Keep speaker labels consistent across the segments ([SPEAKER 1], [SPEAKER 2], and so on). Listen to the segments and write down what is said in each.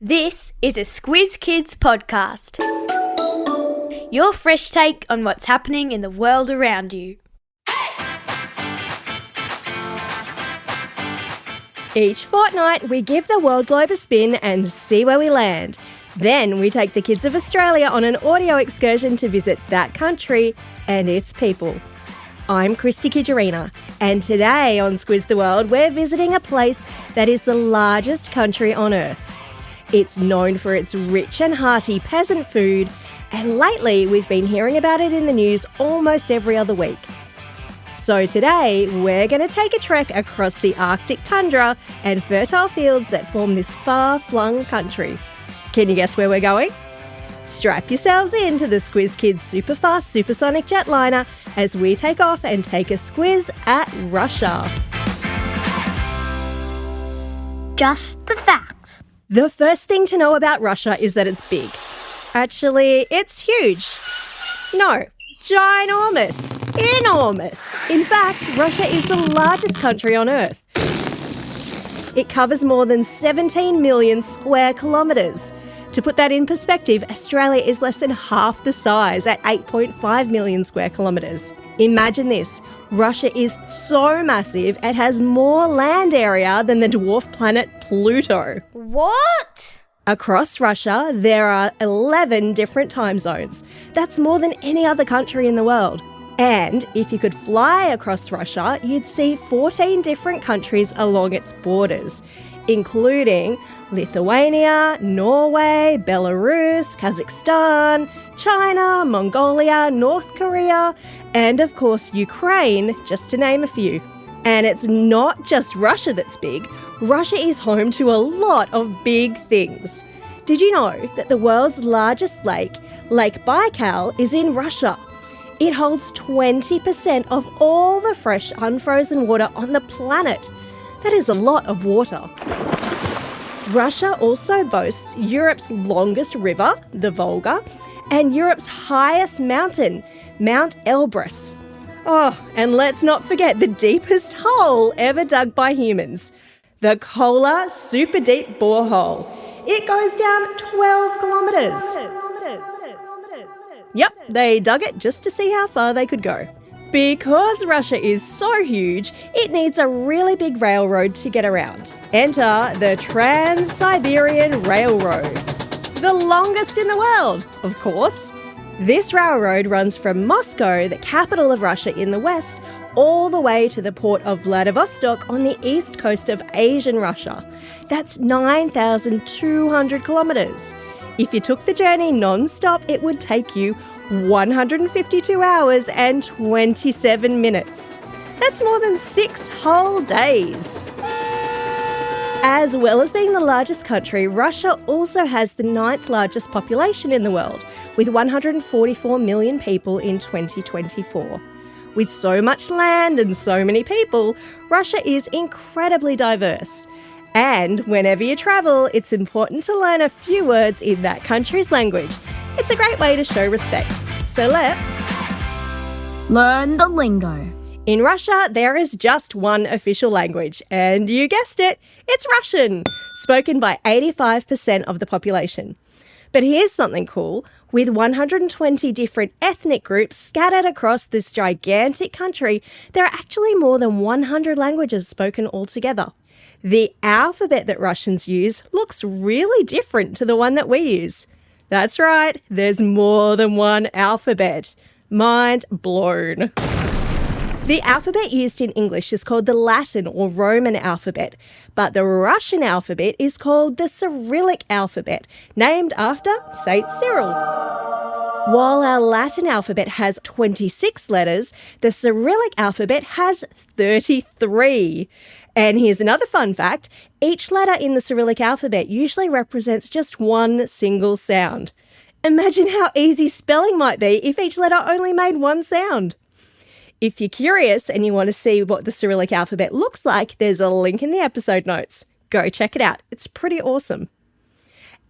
[SPEAKER 1] This is a Squiz Kids podcast. Your fresh take on what's happening in the world around you.
[SPEAKER 2] Each fortnight, we give the world globe a spin and see where we land. Then we take the kids of Australia on an audio excursion to visit that country and its people. I'm Christie Kijurina, and today on Squiz the World, we're visiting a place that is the largest country on Earth. It's known for its rich and hearty peasant food, and lately we've been hearing about it in the news almost every other week. So today, we're going to take a trek across the Arctic tundra and fertile fields that form this far-flung country. Can you guess where we're going? Strap yourselves into the Squiz Kids super-fast Supersonic Jetliner as we take off and take a squiz at Russia.
[SPEAKER 3] Just the facts.
[SPEAKER 2] The first thing to know about Russia is that it's big. Actually, it's huge. No, ginormous. Enormous. In fact, Russia is the largest country on Earth. It covers more than 17 million square kilometres. To put that in perspective, Australia is less than half the size at 8.5 million square kilometres. Imagine this. Russia is so massive, it has more land area than the dwarf planet Pluto.
[SPEAKER 1] What?
[SPEAKER 2] Across Russia, there are 11 different time zones. That's more than any other country in the world. And if you could fly across Russia, you'd see 14 different countries along its borders, including Lithuania, Norway, Belarus, Kazakhstan, China, Mongolia, North Korea, and of course Ukraine, just to name a few. And it's not just Russia that's big. Russia is home to a lot of big things. Did you know that the world's largest lake, Lake Baikal, is in Russia? It holds 20% of all the fresh unfrozen water on the planet. That is a lot of water. Russia also boasts Europe's longest river, the Volga, and Europe's highest mountain, Mount Elbrus. Oh, and let's not forget the deepest hole ever dug by humans, the Kola Super Deep Borehole. It goes down 12 kilometres. Yep, they dug it just to see how far they could go. Because Russia is so huge, it needs a really big railroad to get around. Enter the Trans-Siberian Railroad. The longest in the world, of course. This railroad runs from Moscow, the capital of Russia in the west, all the way to the port of Vladivostok on the east coast of Asian Russia. That's 9,200 kilometres. If you took the journey non-stop, it would take you 152 hours and 27 minutes. That's more than 6 whole days. As well as being the largest country, Russia also has the 9th largest population in the world, with 144 million people in 2024. With so much land and so many people, Russia is incredibly diverse. And whenever you travel, it's important to learn a few words in that country's language. It's a great way to show respect. So let's
[SPEAKER 3] Learn the lingo.
[SPEAKER 2] In Russia, there is just one official language, and you guessed it, it's Russian, spoken by 85% of the population. But here's something cool. With 120 different ethnic groups scattered across this gigantic country, there are actually more than 100 languages spoken altogether. The alphabet that Russians use looks really different to the one that we use. That's right, there's more than one alphabet. Mind blown. The alphabet used in English is called the Latin or Roman alphabet, but the Russian alphabet is called the Cyrillic alphabet, named after Saint Cyril. While our Latin alphabet has 26 letters, the Cyrillic alphabet has 33. And here's another fun fact. Each letter in the Cyrillic alphabet usually represents just one single sound. Imagine how easy spelling might be if each letter only made one sound. If you're curious and you want to see what the Cyrillic alphabet looks like, there's a link in the episode notes. Go check it out. It's pretty awesome.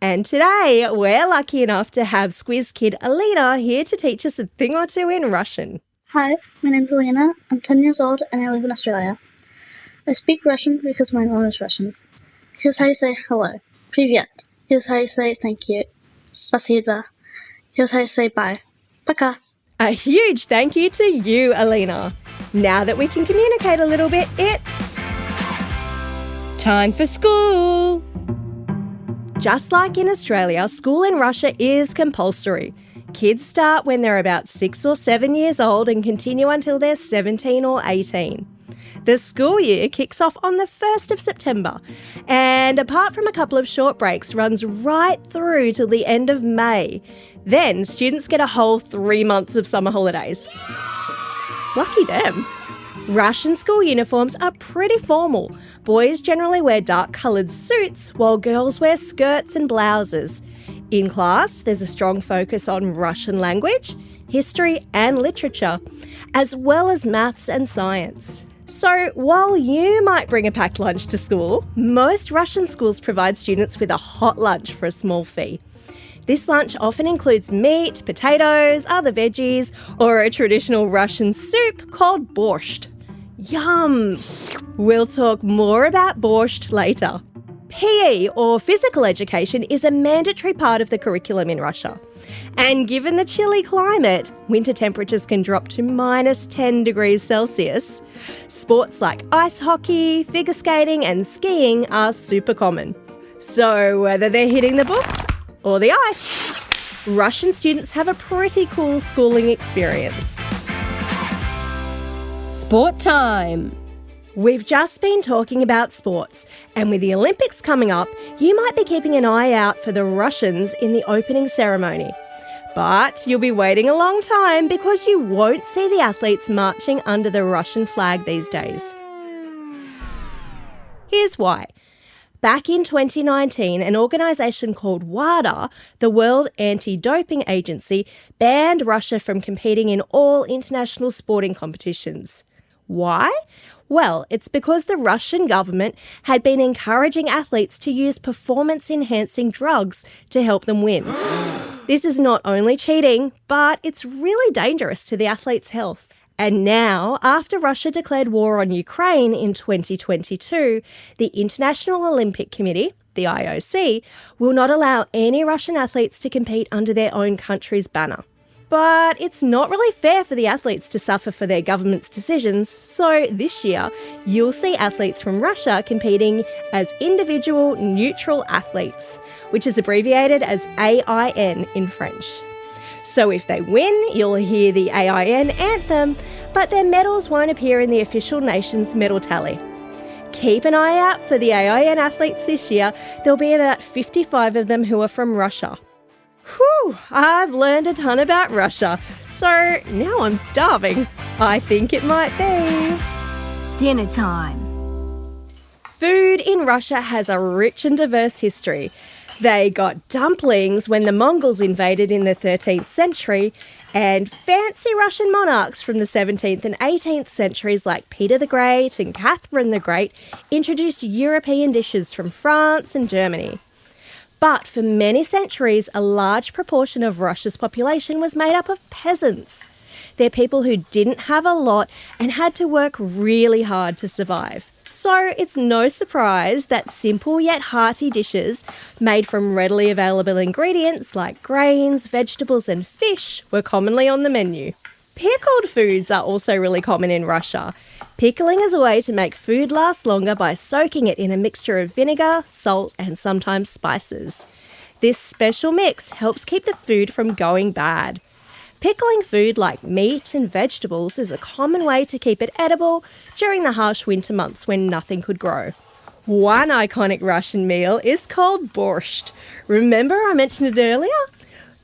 [SPEAKER 2] And today, we're lucky enough to have Squiz Kid Alina here to teach us a thing or two in Russian.
[SPEAKER 4] Hi, my name's Alina. I'm 10 years old and I live in Australia. I speak Russian because my mom is Russian. Here's how you say hello. Привет. Here's how you say thank you. Spasiba. Here's how you say bye. Пока.
[SPEAKER 2] A huge thank you to you, Alina. Now that we can communicate a little bit, it's
[SPEAKER 5] time for school.
[SPEAKER 2] Just like in Australia, school in Russia is compulsory. Kids start when they're about 6 or 7 years old and continue until they're 17 or 18. The school year kicks off on the 1st of September and, apart from a couple of short breaks, runs right through till the end of May. Then students get a whole 3 months of summer holidays. Lucky them. Russian school uniforms are pretty formal. Boys generally wear dark-coloured suits while girls wear skirts and blouses. In class, there's a strong focus on Russian language, history and literature, as well as maths and science. So while you might bring a packed lunch to school, most Russian schools provide students with a hot lunch for a small fee. This lunch often includes meat, potatoes, other veggies, or a traditional Russian soup called borscht. Yum! We'll talk more about borscht later. PE, or physical education, is a mandatory part of the curriculum in Russia. And given the chilly climate, winter temperatures can drop to minus 10 degrees Celsius. Sports like ice hockey, figure skating and skiing are super common. So whether they're hitting the books or the ice, Russian students have a pretty cool schooling experience.
[SPEAKER 5] Sport time.
[SPEAKER 2] We've just been talking about sports, and with the Olympics coming up, you might be keeping an eye out for the Russians in the opening ceremony. But you'll be waiting a long time because you won't see the athletes marching under the Russian flag these days. Here's why. Back in 2019, an organisation called WADA, the World Anti-Doping Agency, banned Russia from competing in all international sporting competitions. Why? Well, it's because the Russian government had been encouraging athletes to use performance-enhancing drugs to help them win. This is not only cheating, but it's really dangerous to the athletes' health. And now, after Russia declared war on Ukraine in 2022, the International Olympic Committee, the IOC, will not allow any Russian athletes to compete under their own country's banner. But it's not really fair for the athletes to suffer for their government's decisions, so this year you'll see athletes from Russia competing as individual neutral athletes, which is abbreviated as AIN in French. So if they win, you'll hear the AIN anthem, but their medals won't appear in the official nation's medal tally. Keep an eye out for the AIN athletes this year. There'll be about 55 of them who are from Russia. Whew, I've learned a ton about Russia, so now I'm starving. I think it might be
[SPEAKER 3] Dinner time.
[SPEAKER 2] Food in Russia has a rich and diverse history. They got dumplings when the Mongols invaded in the 13th century, and fancy Russian monarchs from the 17th and 18th centuries like Peter the Great and Catherine the Great introduced European dishes from France and Germany. But for many centuries, a large proportion of Russia's population was made up of peasants. They're people who didn't have a lot and had to work really hard to survive. So it's no surprise that simple yet hearty dishes made from readily available ingredients like grains, vegetables and fish were commonly on the menu. Pickled foods are also really common in Russia. Pickling is a way to make food last longer by soaking it in a mixture of vinegar, salt and sometimes spices. This special mix helps keep the food from going bad. Pickling food like meat and vegetables is a common way to keep it edible during the harsh winter months when nothing could grow. One iconic Russian meal is called borscht. Remember I mentioned it earlier?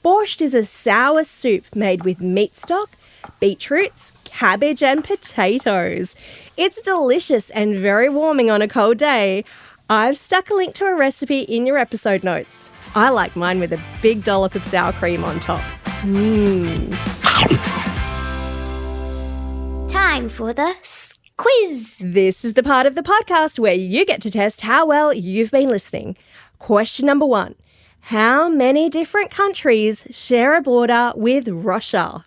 [SPEAKER 2] Borscht is a sour soup made with meat stock, beetroots, cabbage and potatoes. It's delicious and very warming on a cold day. I've stuck a link to a recipe in your episode notes. I like mine with a big dollop of sour cream on top.
[SPEAKER 1] Time for the quiz.
[SPEAKER 2] This is the part of the podcast where you get to test how well you've been listening. Question number 1. How many different countries share a border with Russia?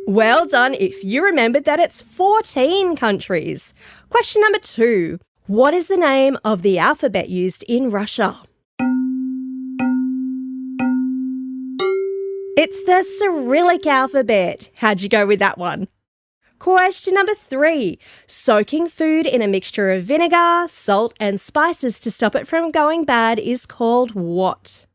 [SPEAKER 2] Well done if you remembered that it's 14 countries. Question number 2. What is the name of the alphabet used in Russia? It's the Cyrillic alphabet. How'd you go with that one? Question number 3. Soaking food in a mixture of vinegar, salt and spices to stop it from going bad is called what?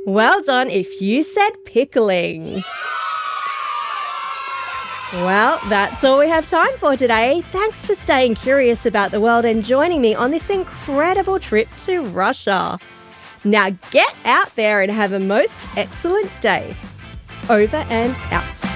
[SPEAKER 2] Well done if you said pickling. Well, that's all we have time for today. Thanks for staying curious about the world and joining me on this incredible trip to Russia. Now get out there and have a most excellent day. Over and out.